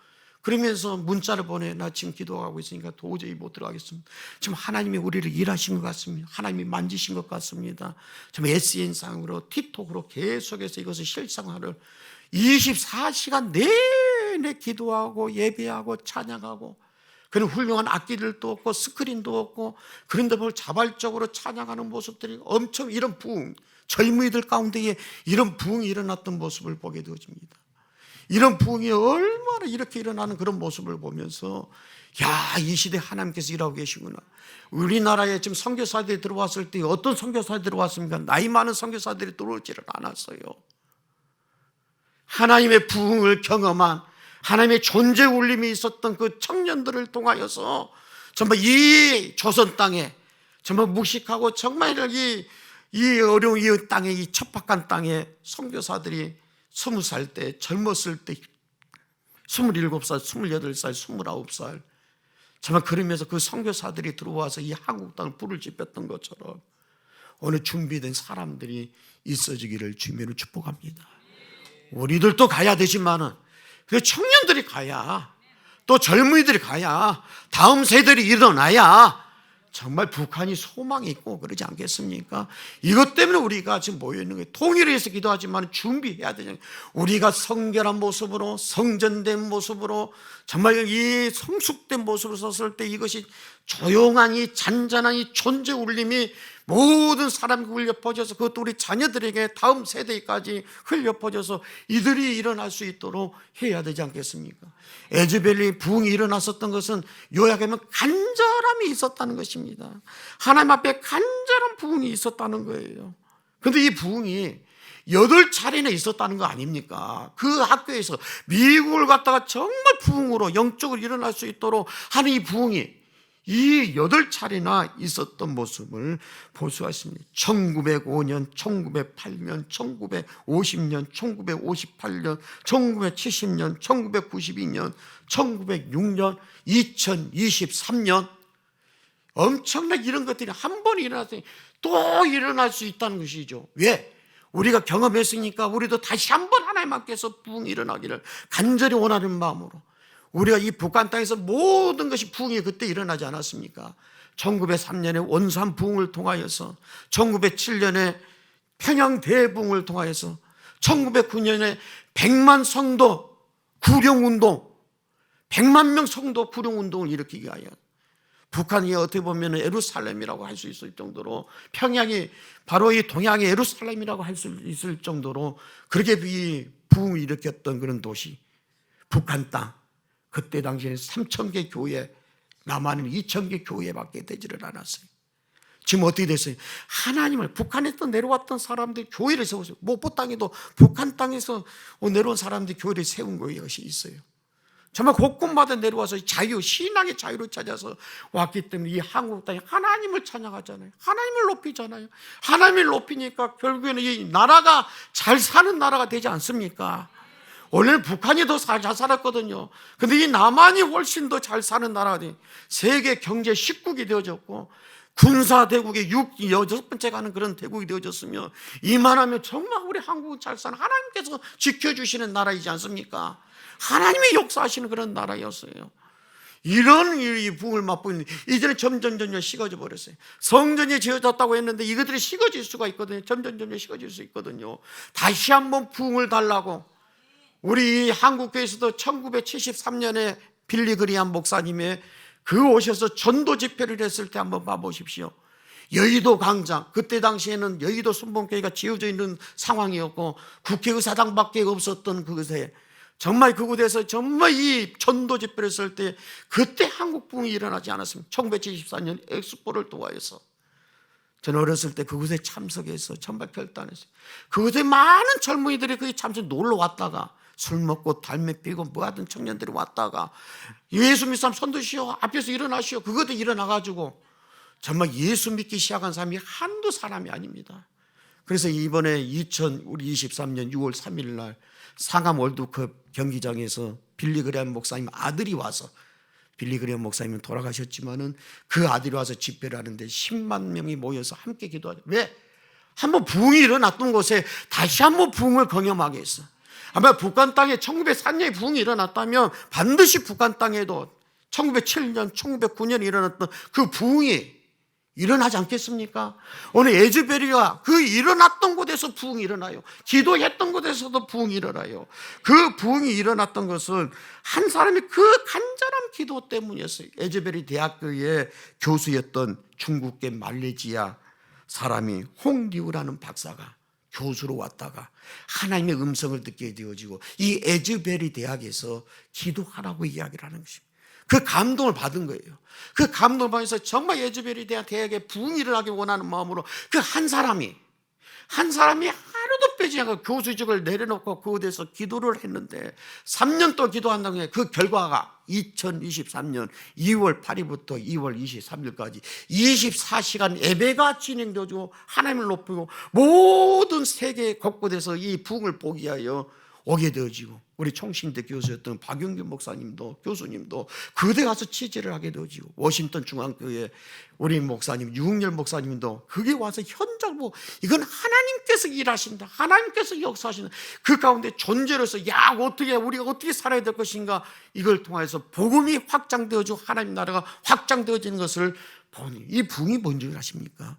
그러면서 문자를 보내. 나 지금 기도하고 있으니까 도저히 못 들어가겠습니다. 지금 하나님이 우리를 일하신 것 같습니다. 하나님이 만지신 것 같습니다. 지금 SN상으로 틱톡으로 계속해서 이것을 실상화를 24시간 내내 기도하고 예배하고 찬양하고 그런 훌륭한 악기들도 없고 스크린도 없고 그런데 뭘 자발적으로 찬양하는 모습들이 엄청 이런 부흥, 젊은이들 가운데에 이런 부흥이 일어났던 모습을 보게 되어집니다. 이런 부흥이 얼마나 이렇게 일어나는 그런 모습을 보면서 야, 이 시대에 하나님께서 일하고 계시구나. 우리나라에 지금 선교사들이 들어왔을 때 어떤 선교사들이 들어왔습니까? 나이 많은 선교사들이 들어오지를 않았어요. 하나님의 부흥을 경험한 하나님의 존재 울림이 있었던 그 청년들을 통하여서 정말 이 조선 땅에 정말 무식하고 정말 이 어려운 이 땅에 이 척박한 땅에 선교사들이 20살 때 젊었을 때 27살, 28살, 29살 정말 그러면서 그 선교사들이 들어와서 이 한국 땅을 불을 지폈던 것처럼 오늘 준비된 사람들이 있어지기를 주님으로 축복합니다. 우리들도 가야 되지만은 그 청년들이 가야 또 젊은이들이 가야 다음 세대들이 일어나야 정말 북한이 소망이 있고 그러지 않겠습니까? 이것 때문에 우리가 지금 모여있는 거예요. 통일을 위해서 기도하지만 준비해야 되잖아요. 우리가 성결한 모습으로 성전된 모습으로 정말 이 성숙된 모습으로 섰을 때 이것이 조용한 이 잔잔한 이 존재 울림이 모든 사람이 흘려 퍼져서 그것도 우리 자녀들에게 다음 세대까지 흘려 퍼져서 이들이 일어날 수 있도록 해야 되지 않겠습니까? 에즈벨이 부흥이 일어났었던 것은 요약하면 간절함이 있었다는 것입니다. 하나님 앞에 간절한 부흥이 있었다는 거예요. 그런데 이 부흥이 8차례나 있었다는 거 아닙니까? 그 학교에서 미국을 갖다가 정말 부흥으로 영적으로 일어날 수 있도록 하는 이 부흥이 이 8차례나 있었던 모습을 볼 수가 있습니다. 1905년, 1908년, 1950년, 1958년, 1970년, 1992년, 1906년, 2023년 엄청난 이런 것들이 한 번 일어났더니 또 일어날 수 있다는 것이죠. 왜? 우리가 경험했으니까 우리도 다시 한번 하나님 앞에서 부흥이 일어나기를 간절히 원하는 마음으로 우리가 이 북한 땅에서 모든 것이 부흥이 그때 일어나지 않았습니까? 1903년에 원산 부흥을 통하여서 1907년에 평양 대부흥을 통하여서 1909년에 100만 성도 구령운동 100만 명 성도 구령운동을 일으키기 위하여 북한이 어떻게 보면 예루살렘이라고 할 수 있을 정도로 평양이 바로 이 동양의 예루살렘이라고 할 수 있을 정도로 그렇게 부흥을 일으켰던 그런 도시 북한 땅 그때 당시에 3,000개 교회 남한은 2,000개 교회밖에 되지를 않았어요. 지금 어떻게 됐어요? 하나님을 북한에서 내려왔던 사람들 교회를 세웠어요. 목포 땅에도 북한 땅에서 내려온 사람들이 교회를 세운 것이 있어요. 정말 곳곳마다 내려와서 자유, 신앙의 자유를 찾아서 왔기 때문에 이 한국 땅에 하나님을 찬양하잖아요. 하나님을 높이잖아요. 하나님을 높이니까 결국에는 이 나라가 잘 사는 나라가 되지 않습니까? 원래는 북한이 더 잘 살았거든요. 근데 이 남한이 훨씬 더 잘 사는 나라가 돼. 세계 경제 10국이 되어졌고 군사 대국의 6번째 가는 그런 대국이 되어졌으며 이만하면 정말 우리 한국은 잘 사는 하나님께서 지켜주시는 나라이지 않습니까? 하나님의 역사하시는 그런 나라였어요. 이런 이 부흥을 맛보는 이제는 점점 식어져 버렸어요. 성전이 지어졌다고 했는데 이것들이 식어질 수가 있거든요. 점점 식어질 수 있거든요. 다시 한번 부흥을 달라고 우리 한국교회에서도 1973년에 빌리 그리함 목사님의 그 오셔서 전도 집회를 했을 때 한번 봐보십시오. 여의도 광장, 그때 당시에는 여의도 순복교회가 지어져 있는 상황이었고 국회의사당밖에 없었던 그곳에 정말 그곳에서 정말 이 전도 집회를 했을 때 그때 한국 부흥이 일어나지 않았습니다. 1974년 엑스포를 통하여서 저는 어렸을 때 그곳에 참석해서 정말 결단했어요. 그곳에 많은 젊은이들이 거기 참석 놀러 왔다가 술 먹고 담배 피고 뭐 하던 청년들이 왔다가 예수 믿는 사람 손 드시오 앞에서 일어나시오 그것도 일어나가지고 정말 예수 믿기 시작한 사람이 한두 사람이 아닙니다. 그래서 이번에 2023년 6월 3일 날 상암 월드컵 경기장에서 빌리 그레엄 목사님 아들이 와서 빌리 그레엄 목사님은 돌아가셨지만은 그 아들이 와서 집회를 하는데 10만 명이 모여서 함께 기도하죠. 왜? 한번 부흥이 일어났던 곳에 다시 한번 부흥을 경험하게 했어. 아마 북한 땅에 1904년에 부흥이 일어났다면 반드시 북한 땅에도 1907년, 1909년에 일어났던 그 부흥이 일어나지 않겠습니까? 오늘 에즈베리가 그 일어났던 곳에서 부흥이 일어나요. 기도했던 곳에서도 부흥이 일어나요. 그 부흥이 일어났던 것은 한 사람이 그 간절한 기도 때문이었어요. 에즈베리 대학교의 교수였던 중국계 말레이시아 사람이 홍리우라는 박사가 교수로 왔다가 하나님의 음성을 듣게 되어지고 이 에즈베리 대학에서 기도하라고 이야기를 하는 것입니다. 그 감동을 받은 거예요. 그 감동을 받아서 정말 에즈베리 대학에 부흥이 일어나기 원하는 마음으로 그 한 사람이 하루도 빼지 않고 교수직을 내려놓고 그곳에서 기도를 했는데 3년 동안 기도한다고 해서 그 결과가 2023년 2월 8일부터 2월 23일까지 24시간 예배가 진행되어지고 하나님을 높이고 모든 세계 곳곳에서 이 부흥을 보기 위하여 오게 되어지고 우리 총신대 교수였던 박용균 목사님도 교수님도 그대 가서 취재를 하게 되어지고 워싱턴 중앙교회 우리 목사님 유흥열 목사님도 그게 와서 현장 보고 이건 하나님께서 일하신다 하나님께서 역사하신다 그 가운데 존재로서 야 어떻게 우리가 어떻게 살아야 될 것인가 이걸 통해서 복음이 확장되어지고 하나님 나라가 확장되어지는 것을 보니 이 부흥이 뭔지 아십니까?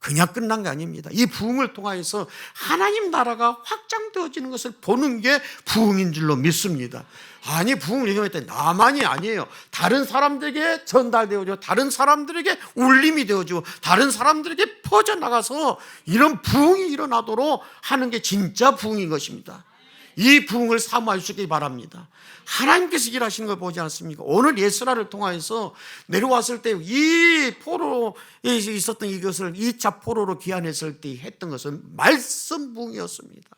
그냥 끝난 게 아닙니다. 이 부흥을 통하여서 하나님 나라가 확장되어지는 것을 보는 게 부흥인 줄로 믿습니다. 아니, 부흥을 얘기할 때 나만이 아니에요. 다른 사람들에게 전달되어지고, 다른 사람들에게 울림이 되어지고, 다른 사람들에게 퍼져나가서 이런 부흥이 일어나도록 하는 게 진짜 부흥인 것입니다. 이 부흥을 사모할 수 있기 바랍니다. 하나님께서 일하시는 걸 보지 않습니까? 오늘 예스라를 통하여서 내려왔을 때 이 포로에 있었던 이것을 2차 포로로 귀환했을 때 했던 것은 말씀 부흥이었습니다.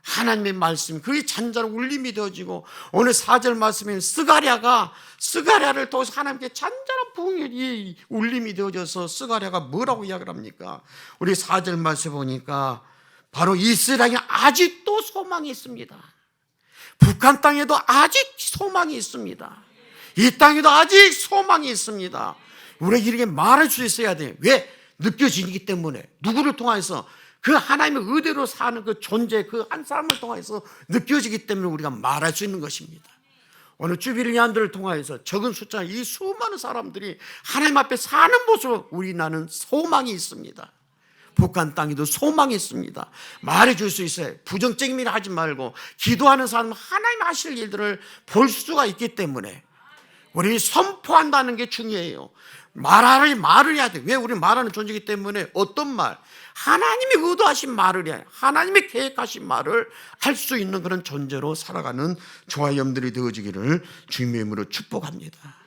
하나님의 말씀, 그게 잔잔한 울림이 되어지고, 오늘 4절 말씀에 스가랴를 통해서 하나님께 잔잔한 부흥이 울림이 되어져서 스가랴가 뭐라고 이야기를 합니까? 우리 4절 말씀에 보니까 바로 이스라엘이 아직도 소망이 있습니다. 북한 땅에도 아직 소망이 있습니다. 이 땅에도 아직 소망이 있습니다. 우리가 이렇게 말할 수 있어야 돼요. 왜? 느껴지기 때문에. 누구를 통해서? 그 하나님의 의대로 사는 그 존재, 그 한 사람을 통해서 느껴지기 때문에 우리가 말할 수 있는 것입니다. 오늘 주빌리안들을 통해서 적은 숫자, 이 수많은 사람들이 하나님 앞에 사는 모습으로 우리나라는 소망이 있습니다. 북한 땅에도 소망이 있습니다. 말해줄 수 있어요. 부정적인 일 하지 말고 기도하는 사람은 하나님 하실 일들을 볼 수가 있기 때문에 우리 선포한다는 게 중요해요. 말을 해야 돼. 왜? 우리 말하는 존재이기 때문에 어떤 말? 하나님이 의도하신 말을 해야 해요. 하나님이 계획하신 말을 할 수 있는 그런 존재로 살아가는 저와 여러분들이 되어지기를 주님의 이름으로 축복합니다.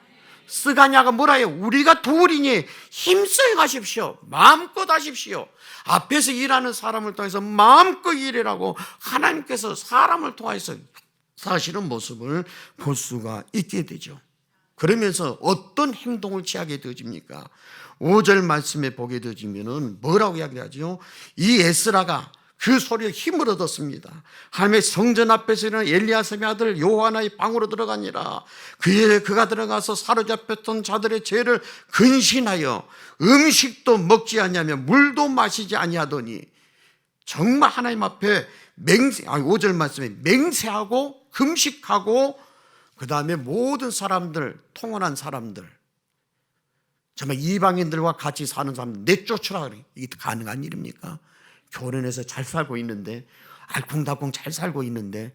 스가냐가 뭐라 해요? 우리가 도리니 힘써 가십시오. 마음껏 하십시오. 앞에서 일하는 사람을 통해서 마음껏 일하라고 하나님께서 사람을 통해서 사시는 모습을 볼 수가 있게 되죠. 그러면서 어떤 행동을 취하게 되어집니까? 5절 말씀에 보게 되어지면은 뭐라고 이야기하죠? 이 에스라가 그 소리에 힘을 얻었습니다. 하나님의 성전 앞에서 일어난 엘리야십의 아들 요하나의 방으로 들어가니라. 그가 들어가서 사로잡혔던 자들의 죄를 근신하여 음식도 먹지 아니하며 물도 마시지 아니하더니, 정말 하나님 앞에 5절 말씀에 맹세하고 금식하고, 그 다음에 모든 사람들, 통혼한 사람들, 정말 이방인들과 같이 사는 사람들 내쫓으라 그래. 이게 가능한 일입니까? 교련해서 잘 살고 있는데, 알콩달콩 잘 살고 있는데,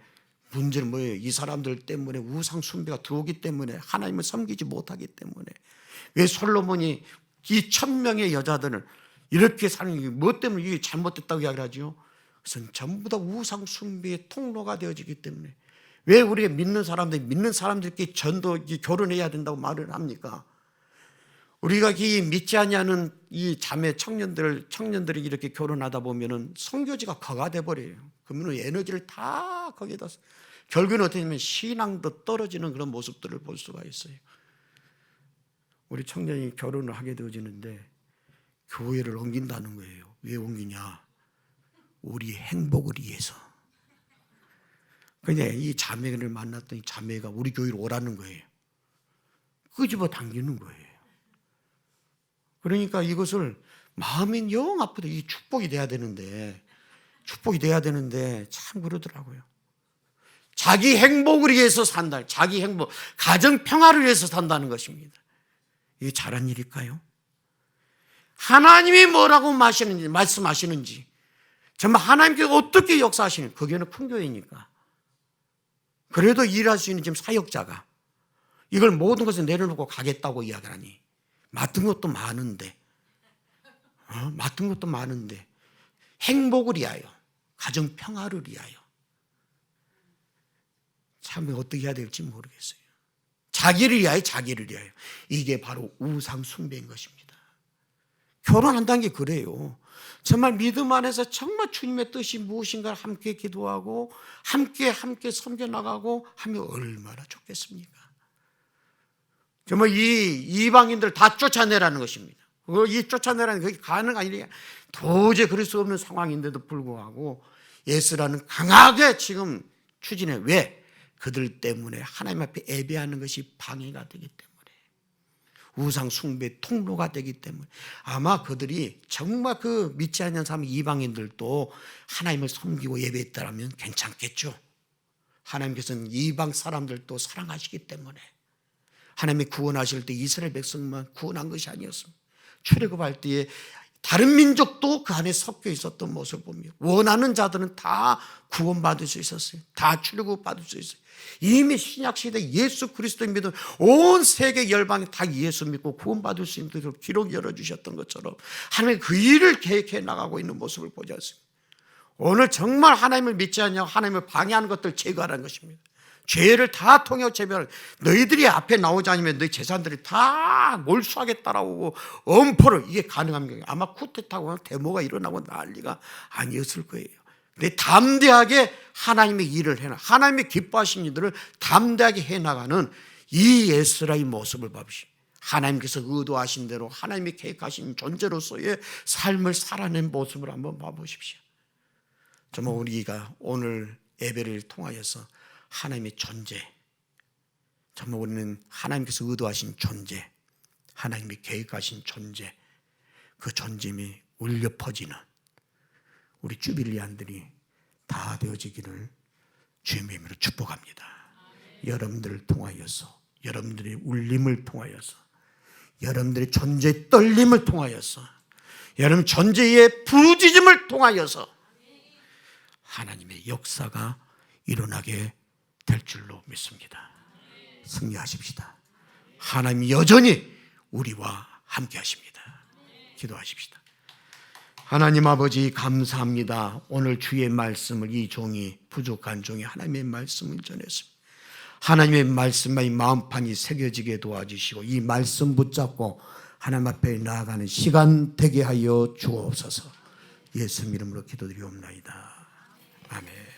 문제는 뭐예요? 이 사람들 때문에 우상 숭배가 들어오기 때문에, 하나님을 섬기지 못하기 때문에. 왜 솔로몬이 이 1000명의 여자들을 이렇게 사는 게 뭐 때문에 이게 잘못됐다고 이야기를 하죠? 그것은 전부 다 우상 숭배의 통로가 되어지기 때문에. 왜 우리가 믿는 사람들끼리 결혼해야 된다고 말을 합니까? 우리가 이 믿지 아니하는 이 자매 청년들이 이렇게 결혼하다 보면은 성교지가 거가 돼 버려요. 그러면 에너지를 다 거기에다, 결국은 어떻게 되면 신앙도 떨어지는 그런 모습들을 볼 수가 있어요. 우리 청년이 결혼을 하게 되어지는데 교회를 옮긴다는 거예요. 왜 옮기냐? 우리 행복을 위해서. 그냥 이 자매를 만났더니 자매가 우리 교회로 오라는 거예요. 끄집어 당기는 거예요. 그러니까 이것을 마음이 영 아프다. 이 축복이 돼야 되는데 참 그러더라고요. 자기 행복을 위해서 산다. 자기 행복, 가정 평화를 위해서 산다는 것입니다. 이게 잘한 일일까요? 하나님이 뭐라고 말씀하시는지, 정말 하나님께서 어떻게 역사하시는지, 거기는 큰 교회니까. 그래도 일할 수 있는 지금 사역자가 이걸 모든 것을 내려놓고 가겠다고 이야기하니, 맡은 것도 많은데, 행복을 위하여, 가정 평화를 위하여, 참 어떻게 해야 될지 모르겠어요. 자기를 위하여. 이게 바로 우상 숭배인 것입니다. 결혼한다는 게 그래요. 정말 믿음 안에서 정말 주님의 뜻이 무엇인가 함께 기도하고 함께 섬겨나가고 하면 얼마나 좋겠습니까? 정말 이 이방인들 다 쫓아내라는 것입니다. 이 쫓아내라는 게 가능한 아니라 도저히 그럴 수 없는 상황인데도 불구하고 예수라는 강하게 지금 추진해. 왜? 그들 때문에 하나님 앞에 예배하는 것이 방해가 되기 때문에, 우상 숭배 통로가 되기 때문에. 아마 그들이 정말 그 믿지 않는 사람 이방인들도 하나님을 섬기고 예배했다면 괜찮겠죠. 하나님께서는 이방 사람들도 사랑하시기 때문에. 하나님이 구원하실 때 이스라엘 백성만 구원한 것이 아니었습니다. 출애굽할 때에 다른 민족도 그 안에 섞여 있었던 모습을 봅니다. 원하는 자들은 다 구원받을 수 있었어요. 다 출애굽받을 수 있어요. 이미 신약시대 예수 그리스도 믿은 온 세계 열방이 다 예수 믿고 구원받을 수 있는 기록 열어주셨던 것처럼 하나님 그 일을 계획해 나가고 있는 모습을 보지 않습니까? 오늘 정말 하나님을 믿지 않냐고 하나님을 방해하는 것들 제거하라는 것입니다. 죄를 다 통역 제멸. 너희들이 앞에 나오지 않으면 너희 재산들이 다 몰수하게 따라오고 엄포를 이게 가능합니까? 아마 쿠데타고 데모가 일어나고 난리가 아니었을 거예요. 근데 담대하게 하나님의 일을 해나 하나님의 기뻐하신 일들을 담대하게 해나가는 이 에스라의 모습을 봐보십시오. 하나님께서 의도하신 대로 하나님이 계획하신 존재로서의 삶을 살아낸 모습을 한번 봐보십시오. 정말 우리가 오늘 예배를 통하여서 하나님의 존재, 정말 우리는 하나님께서 의도하신 존재, 하나님이 계획하신 존재, 그 존재임이 울려 퍼지는 우리 주빌리안들이 다 되어지기를 주님의 이름으로 축복합니다. 여러분들을 통하여서, 여러분들의 울림을 통하여서, 여러분들의 존재의 떨림을 통하여서, 여러분 존재의 부르짖음을 통하여서 하나님의 역사가 일어나게 될 줄로 믿습니다. 승리하십시다. 하나님이 여전히 우리와 함께 하십니다. 기도하십시다. 하나님 아버지 감사합니다. 오늘 주의 말씀을 이 종이 부족한 종이 하나님의 말씀을 전했습니다. 하나님의 말씀의 마음판이 새겨지게 도와주시고 이 말씀 붙잡고 하나님 앞에 나아가는 시간 되게 하여 주옵소서. 예수 이름으로 기도드리옵나이다. 아멘.